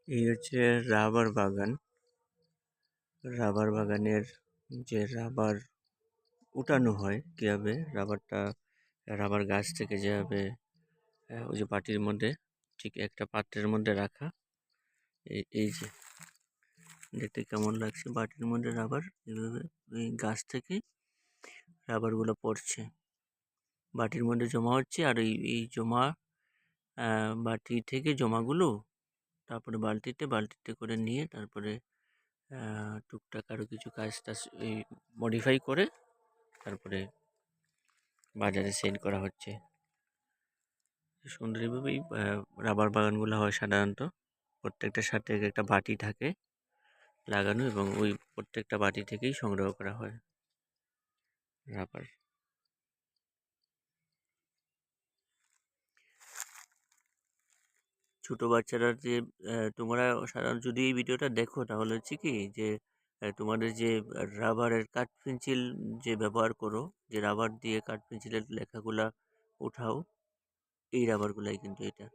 এই হচ্ছে রাবার বাগান। রাবার বাগানের যে রাবার উঠানো হয় কীভাবে, রাবার গাছ থেকে যেভাবে ওই যে বাটির মধ্যে ঠিক একটা পাত্রের মধ্যে রাখা, এই যে দেখতে কেমন লাগছে, বাটির মধ্যে রাবার এভাবে ওই গাছ থেকে রাবারগুলো পড়ছে, বাটির মধ্যে জমা হচ্ছে। আর এই জমা বাটি থেকে জমাগুলো তারপরে বালতিতে করে নিয়ে তারপরে টুকটাক আরও কিছু কাজ টাজ এই মডিফাই করে তারপরে বাজারে সেল করা হচ্ছে। সুন্দরভাবেই রাবার বাগানগুলো হয় সাধারণত। প্রত্যেকটার সাথে একটা বাটি থাকে লাগানো এবং ওই প্রত্যেকটা বাটি থেকেই সংগ্রহ করা হয় রাবার। ছোটো বাচ্চারা যে তোমরা সাধারণত যদি এই ভিডিওটা দেখো তাহলে হচ্ছে কি যে তোমাদের যে রাবারের কাঠ পেন্সিল যে ব্যবহার করো, যে রাবার দিয়ে কাঠ পেন্সিলের লেখাগুলা উঠাও, এই রাবারগুলাই কিন্তু এটা।